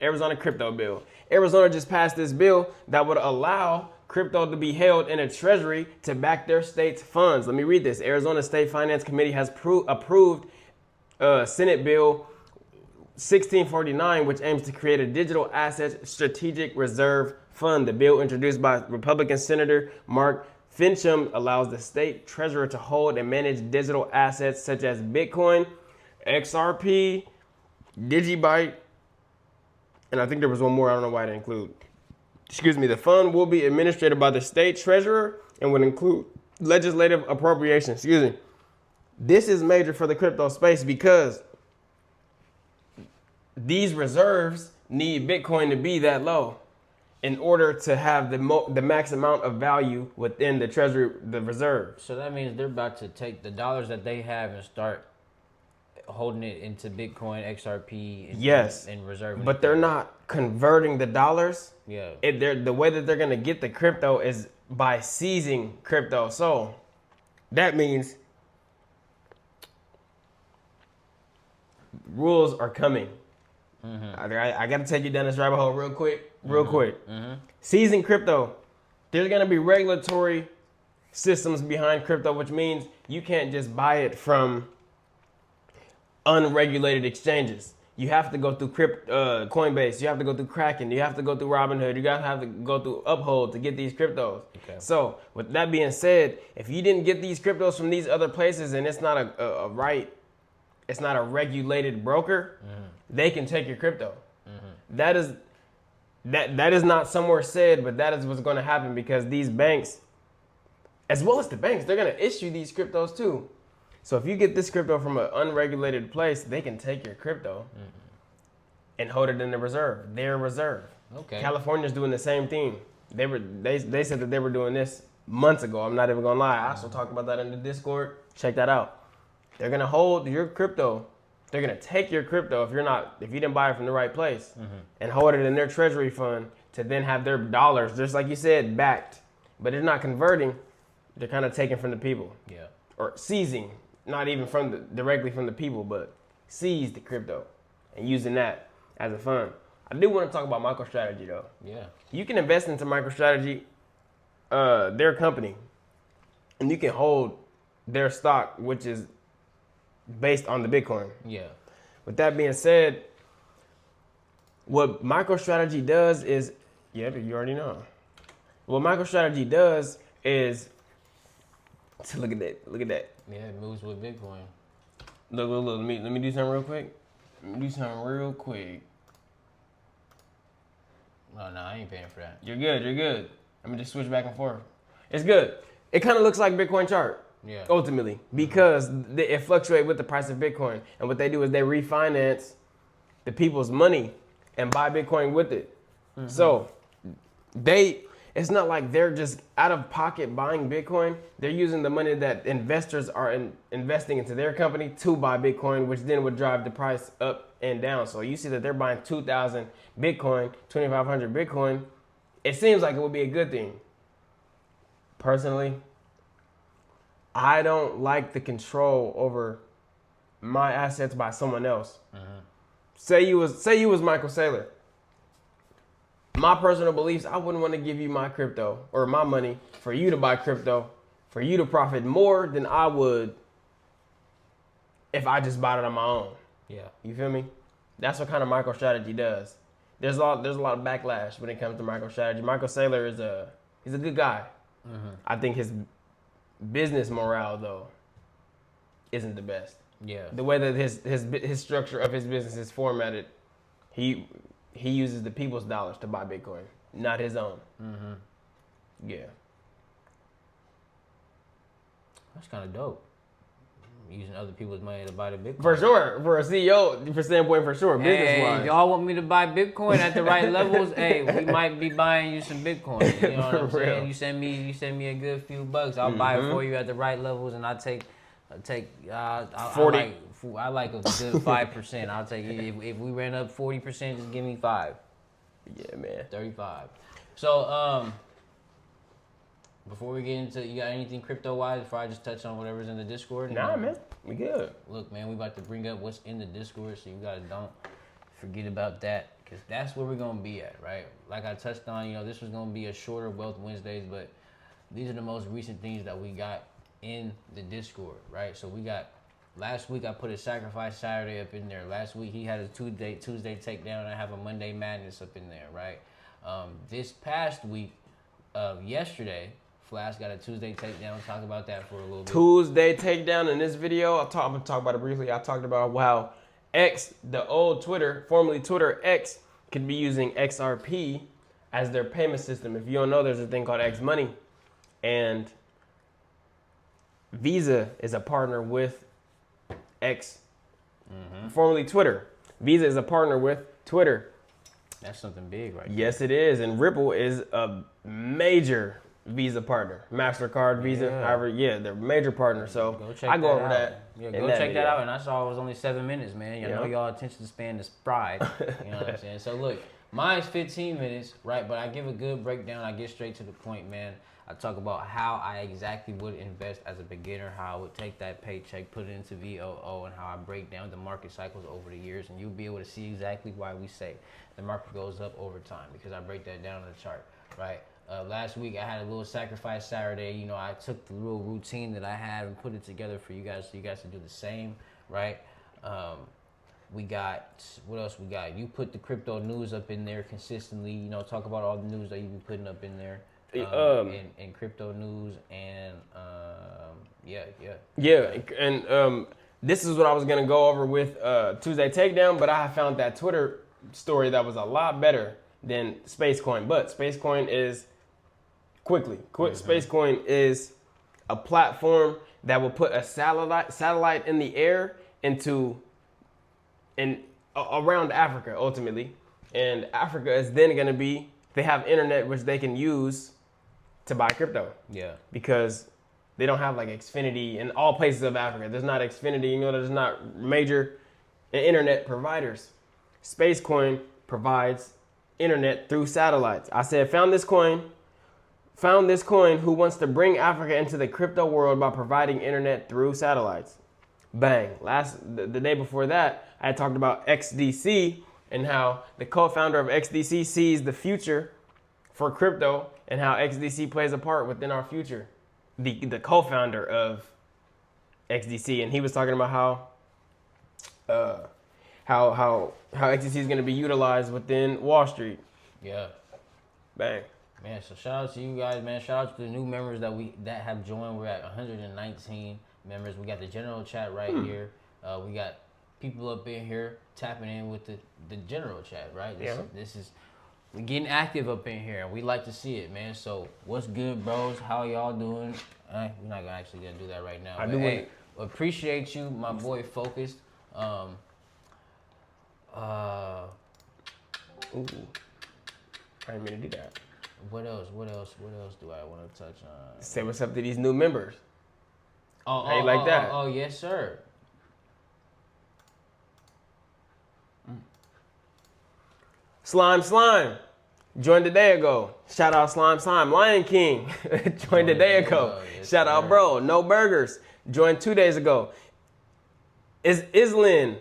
Arizona crypto bill. Arizona just passed this bill that would allow crypto to be held in a treasury to back their state's funds. Let me read this. Arizona State Finance Committee has approved Senate Bill 1649, which aims to create a digital asset strategic reserve fund. The bill, introduced by Republican Senator Mark Finchem, allows the state treasurer to hold and manage digital assets such as Bitcoin, XRP, Digibyte, and I think there was one more. I don't know why I didn't include. Excuse me. The fund will be administered by the state treasurer and would include legislative appropriations. Excuse me. This is major for the crypto space because these reserves need Bitcoin to be that low in order to have the max amount of value within the treasury, the reserve. So that means they're about to take the dollars that they have and start holding it into Bitcoin, XRP, and reserving. But they're not converting the dollars. Yeah. The way that they're gonna get the crypto is by seizing crypto. So that means rules are coming. Mm-hmm. I got to take you down this rabbit hole real quick. Mm-hmm. Seizing crypto. There's going to be regulatory systems behind crypto, which means you can't just buy it from unregulated exchanges. You have to go through Coinbase. You have to go through Kraken. You have to go through Robinhood. You gotta have to go through Uphold to get these cryptos. Okay. So with that being said, if you didn't get these cryptos from these other places and it's not it's not a regulated broker, they can take your crypto. That is not somewhere said, but that is what's going to happen because these banks, as well as the banks, they're going to issue these cryptos too. So if you get this crypto from an unregulated place, they can take your crypto and hold it in the reserve, their reserve. Okay. California's doing the same thing. They said that they were doing this months ago. I'm not even gonna lie. I also talked about that in the Discord. Check that out. They're gonna hold your crypto. They're gonna take your crypto if you didn't buy it from the right place, and hold it in their treasury fund to then have their dollars, just like you said, backed. But they're not converting. They're kind of taking from the people. Yeah. Or seizing, not even directly from the people, but seize the crypto and using that as a fund. I do want to talk about MicroStrategy though. Yeah. You can invest into MicroStrategy, their company, and you can hold their stock, which is based on the Bitcoin. Yeah. With that being said, what MicroStrategy does is, you already know. What MicroStrategy does is, look at that. Yeah, it moves with Bitcoin. Look. Let me do something real quick. Oh, no, I ain't paying for that. You're good. Let me just switch back and forth. It's good. It kind of looks like Bitcoin chart. Yeah. Ultimately, because it fluctuates with the price of Bitcoin, and what they do is they refinance the people's money and buy Bitcoin with it. So it's not like they're just out of pocket buying Bitcoin. They're using the money that investors are investing into their company to buy Bitcoin, which then would drive the price up and down. So you see that they're buying 2,000 Bitcoin, 2,500 Bitcoin. It seems like it would be a good thing. Personally, I don't like the control over my assets by someone else. Say you was Michael Saylor. My personal beliefs, I wouldn't want to give you my crypto or my money for you to buy crypto, for you to profit more than I would if I just bought it on my own. Yeah. You feel me? That's what kind of MicroStrategy does. There's a lot of backlash when it comes to MicroStrategy. Michael Saylor he's a good guy. I think his business morale though isn't the best. Yeah. The way that his structure of his business is formatted, he uses the people's dollars to buy Bitcoin, not his own. Yeah. That's kind of dope. Using other people's money to buy the Bitcoin. For sure. For a CEO standpoint, for sure. Business-wise. If y'all want me to buy Bitcoin at the right levels, hey, we might be buying you some Bitcoin. You know what I'm saying? You send me a good few bucks. I'll buy it for you at the right levels, and I'll take 40. I like a good 5%. I'll take it. If we ran up 40%, just give me 5. Yeah, man. 35. So, before we get into, you got anything crypto-wise before I just touch on whatever's in the Discord? Nah, man. We good. Look, man, we about to bring up what's in the Discord, so you guys don't forget about that. because that's where we're gonna be at, right? Like I touched on, you know, this was gonna be a shorter Wealth Wednesdays, but these are the most recent things that we got in the Discord, right? So we got last week I put a Sacrifice Saturday up in there. Last week he had a Tuesday takedown, and I have a Monday Madness up in there, right? This past week, yesterday, Flash got a Tuesday takedown. Talk about that for a little bit. Tuesday takedown in this video. I'm gonna talk about it briefly. I talked about how X, the old Twitter, formerly Twitter X, could be using XRP as their payment system. If you don't know, there's a thing called X Money, and Visa is a partner with X, formerly Twitter. Visa is a partner with Twitter. That's something big, right? Yes, it is. And Ripple is a major Visa partner. MasterCard, Visa, they're major partners. So I go over that. Yeah, go check that out. And I saw it was only 7 minutes, man. You know, y'all attention span is fried. You know what I'm saying? So look, mine's 15 minutes, right? But I give a good breakdown. I get straight to the point, man. I talk about how I exactly would invest as a beginner, how I would take that paycheck, put it into VOO, and how I break down the market cycles over the years. And you'll be able to see exactly why we say the market goes up over time, because I break that down on the chart, right? Last week I had a little Sacrifice Saturday. You know, I took the little routine that I had and put it together for you guys, so you guys can do the same, right? We got, what else we got? You put the crypto news up in there consistently. You know, talk about all the news that you've been putting up in there. In crypto news and and this is what I was gonna go over with Tuesday Takedown, but I found that Twitter story that was a lot better than Spacecoin. But Spacecoin is Spacecoin is a platform that will put a satellite in the air around Africa ultimately, and Africa is then gonna be, they have internet which they can use to buy crypto. Yeah. Because they don't have like Xfinity in all places of Africa. There's not Xfinity, you know, there's not major internet providers. Spacecoin provides internet through satellites. I said, found this coin who wants to bring Africa into the crypto world by providing internet through satellites. Bang. The day before that, I had talked about XDC and how the co-founder of XDC sees the future for crypto and how XDC plays a part within our future. The co-founder of XDC, and he was talking about how XDC is going to be utilized within Wall Street. Yeah. Bang. Man, so shout out to you guys, man. Shout out to the new members that have joined. We're at 119 members. We got the general chat right here. We got people up in here tapping in with the general chat, right? This is we're getting active up in here, and we like to see it, man. So what's good, bros? How y'all doing? We're not gonna do that right now. Appreciate you, my boy. Focused. Ooh. I didn't mean to do that. What else do I want to touch on? Say what's up to these new members. How you like that? Oh, yes, sir. Slime joined a day ago. Shout out Slime. Lion King joined a day ago. Yes, shout out bro. No Burgers joined 2 days ago. Islin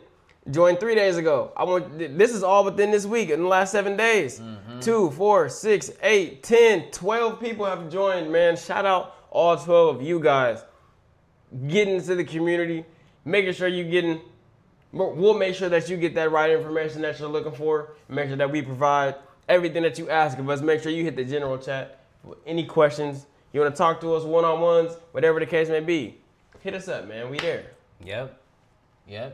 joined 3 days ago. This is all within this week in the last 7 days. 2, 4, 6, 8, 10, 12 people have joined, man. Shout out all 12 of you guys. Getting into the community, making sure we'll make sure that you get that right information that you're looking for. Make sure that we provide everything that you ask of us. Make sure you hit the general chat. Any questions, you want to talk to us one-on-ones, whatever the case may be, hit us up, man. We there. Yep. Yeah,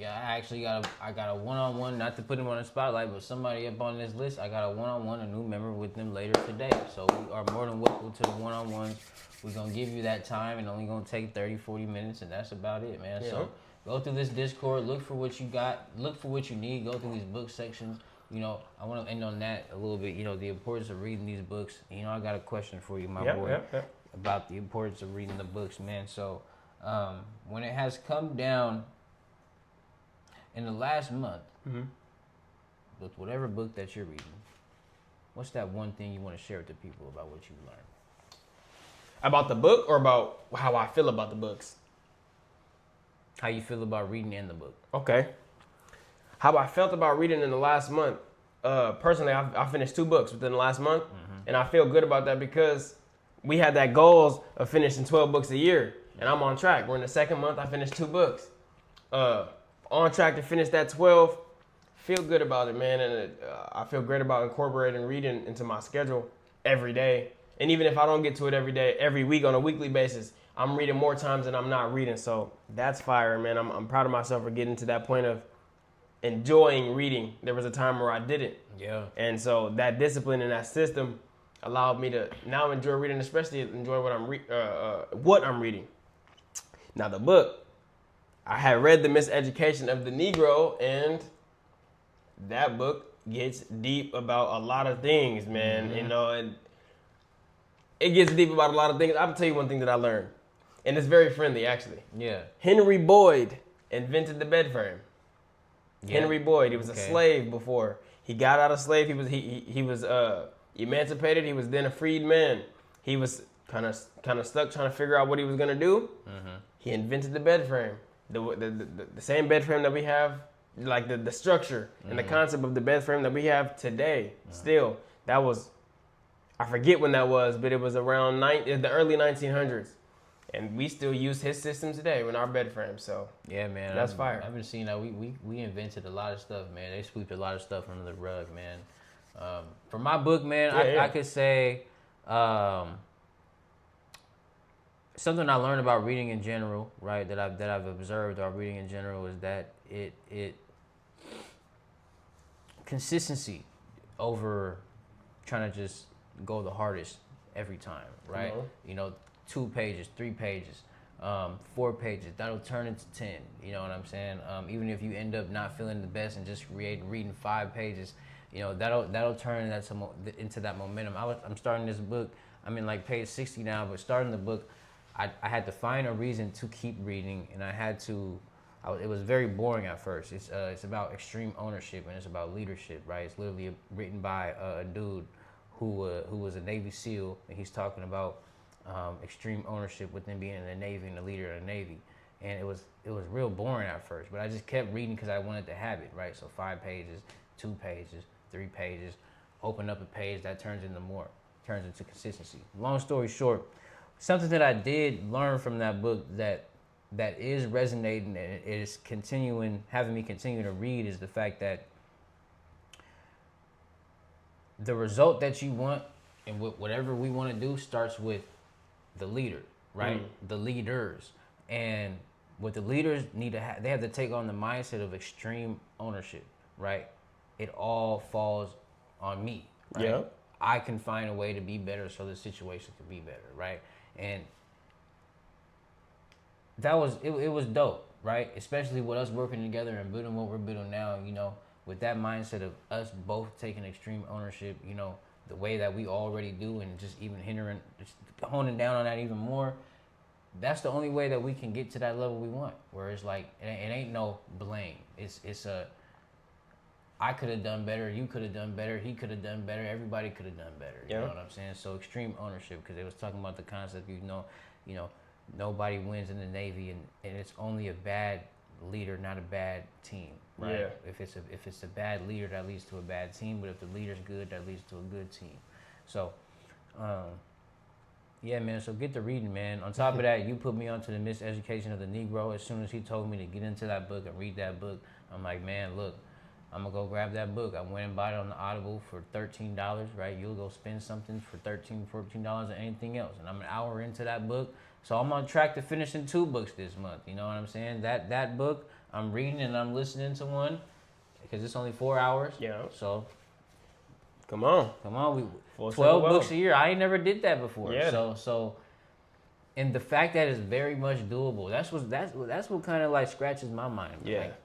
I actually got a one-on-one, not to put him on the spotlight, but somebody up on this list, I got a one-on-one, a new member with them later today. So we are more than welcome to the one-on-ones. We're going to give you that time, and only going to take 30, 40 minutes, and that's about it, man. Yeah. So go through this Discord, look for what you got, look for what you need, go through these book sections. You know, I want to end on that a little bit, you know, the importance of reading these books. You know, I got a question for you, my boy, about the importance of reading the books, man. So when it has come down in the last month, with whatever book that you're reading, what's that one thing you want to share with the people about what you learned? About the book or about how I feel about the books? How you feel about reading in the book. Okay. How I felt about reading in the last month. personally, I finished 2 books within the last month, and I feel good about that because we had that goals of finishing 12 books a year, and I'm on track. We're in the second month. I finished 2 books. On track to finish that 12. Feel good about it, man, and I feel great about incorporating reading into my schedule every day. And even if I don't get to it every day, every week on a weekly basis, I'm reading more times than I'm not reading. So that's fire, man. I'm proud of myself for getting to that point of enjoying reading. There was a time where I didn't. Yeah. And so that discipline and that system allowed me to now enjoy reading, especially enjoy what I'm reading. Now the book, I had read The Miseducation of the Negro, and that book gets deep about a lot of things, man. You know, and it gets deep about a lot of things. I'll tell you one thing that I learned, and it's very friendly, actually. Yeah. Henry Boyd invented the bed frame. Yeah. Henry Boyd, he was a slave before. He got out of slave. He was emancipated. He was then a freed man. He was kind of stuck trying to figure out what he was gonna do. He invented the bed frame, the same bed frame that we have, like the structure and the concept of the bed frame that we have today. Still, that was, I forget when that was, but it was around the early 1900s. And we still use his system today in our bed frame. So yeah, man, that's fire. I've been seeing that we invented a lot of stuff, man. They swept a lot of stuff under the rug, man. For my book, man, I could say something I learned about reading in general, right? That I've observed about reading in general is that it consistency over trying to just go the hardest every time, right? You know, 2 pages, 3 pages, 4 pages, that'll turn into 10. You know what I'm saying? Even if you end up not feeling the best and just reading 5 pages, you know, that'll turn into that momentum. I'm starting this book. I'm in like page 60 now, but starting the book, I had to find a reason to keep reading, and it was very boring at first. It's about extreme ownership, and it's about leadership, right? It's literally written by a dude who was a Navy SEAL, and he's talking about extreme ownership within being in the Navy and the leader of the Navy. And it was real boring at first, but I just kept reading because I wanted to have it, right? So 5 pages, 2 pages, 3 pages, open up a page, that turns into consistency. Long story short, something that I did learn from that book that is resonating and is having me continue to read is the fact that the result that you want and whatever we want to do starts with the leader, right? The leaders. And what the leaders need to have, they have to take on the mindset of extreme ownership, right? It all falls on me, right? Yeah. I can find a way to be better so the situation can be better, right? And that was, it was dope, right? Especially with us working together and building what we're building now, you know, with that mindset of us both taking extreme ownership, you know, the way that we already do, and just even just honing down on that even more. That's the only way that we can get to that level we want, where it's like, it ain't no blame. It's I could have done better, you could have done better, he could have done better, everybody could have done better. You know what I'm saying? So extreme ownership, because they was talking about the concept, you know, nobody wins in the Navy, and it's only a bad leader, not a bad team, right? Yeah. If it's a bad leader, that leads to a bad team, but if the leader's good, that leads to a good team. So, yeah, man, so get to reading, man. On top of that, you put me onto The Miseducation of the Negro. As soon as he told me to get into that book and read that book, I'm like, man, look, I'm going to go grab that book. I went and bought it on the Audible for $13, right? You'll go spend something for $13, $14 or anything else. And I'm an hour into that book. So I'm on track to finishing 2 books this month. You know what I'm saying? That book, I'm reading and I'm listening to one because it's only 4 hours. Yeah. So come on. We 12 books a year. I ain't never did that before. Yeah. So and the fact that it's very much doable. That's what kind of like scratches my mind. Yeah. Like,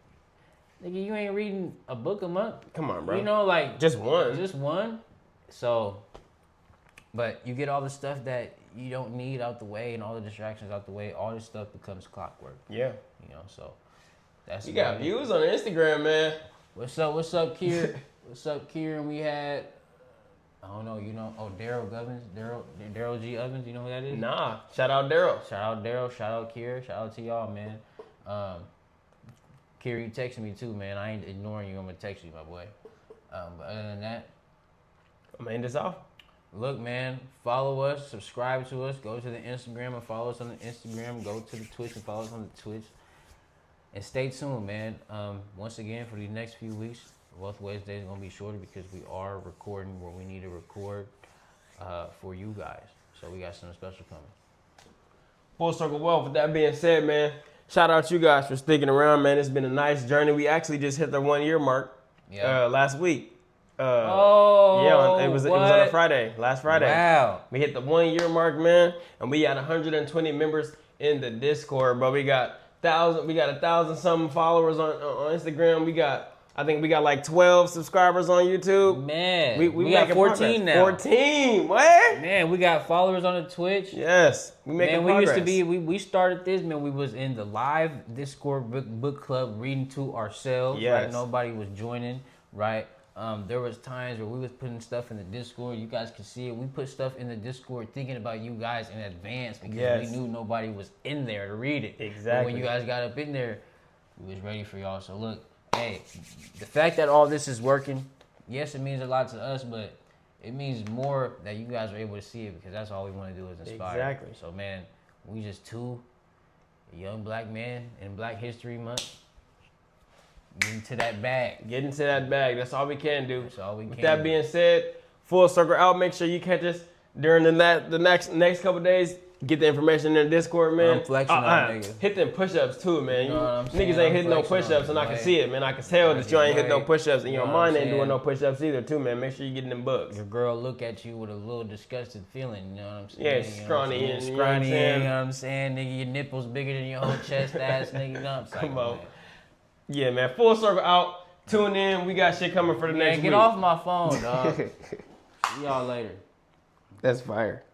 nigga, you ain't reading a book a month. Come on, bro. You know, like just one. So, but you get all the stuff that you don't need out the way and all the distractions out the way. All this stuff becomes clockwork. Yeah. You know, so that's. You got views on Instagram, man. What's up, Kier? What's up, Kier? And we had, I don't know, you know, Daryl G. Evans. You know who that is? Nah. Shout out Daryl. Shout out Kier. Shout out to y'all, man. Kier, you texting me too, man. I ain't ignoring you. I'm gonna text you, my boy. But other than that, I'm gonna end this off. look, man, follow us, subscribe to us, go to the Instagram and follow us on the Instagram, go to the Twitch and follow us on the Twitch. And stay tuned, man. Once again, for the next few weeks, both Wednesdays are going to be shorter because we are recording where we need to record for you guys. So we got something special coming. Full Circle Wealth. With that being said, man, shout out to you guys for sticking around, man. It's been a nice journey. We actually just hit the 1 year mark last week. It was on a Friday, last Friday. Wow. We hit the 1 year mark, man, and we got 120 members in the Discord, bro. We got 1,000 something followers on Instagram. I think we got like 12 subscribers on YouTube. Man, we got 14 progress. now. 14, what? Man, we got followers on the Twitch. Yes, we making progress. Used to be, we started this, man, we was in the live Discord book club reading to ourselves. Yes. Right? Nobody was joining, right? There was times where we was putting stuff in the Discord. You guys could see it. We put stuff in the Discord thinking about you guys in advance because we knew nobody was in there to read it. Exactly. But when you guys got up in there, we was ready for y'all. So look, hey, the fact that all this is working, yes, it means a lot to us, but it means more that you guys are able to see it because that's all we want to do is inspire. Exactly. So man, we just two young black men in Black History Month. Get into that bag. Get into that bag. That's all we can do. That's all we can. With that being said, Full Circle out. Make sure you catch us during the next couple of days. Get the information in the Discord, man. I'm flexing on niggas. Hit them push-ups too, man. You know what I'm saying? Niggas ain't I'm hitting no flexing push-ups, on and I can it. see it, man. I can tell that you ain't hitting no push-ups, and your You know what mind I'm ain't doing saying? no push-ups either, too, man. Make sure you getting them bugs. Your girl look at you with a little disgusted feeling, you know what I'm saying? Yeah, You know what I'm scrawny, saying? you know what I'm Scrawny, saying? you know what I'm saying? Nigga, your nipples bigger than your whole chest ass, nigga. You know what I'm saying? Come on. Yeah, man. Full Circle out. Tune in. We got shit coming for the next week. Get off my phone, dog. See y'all later. That's fire.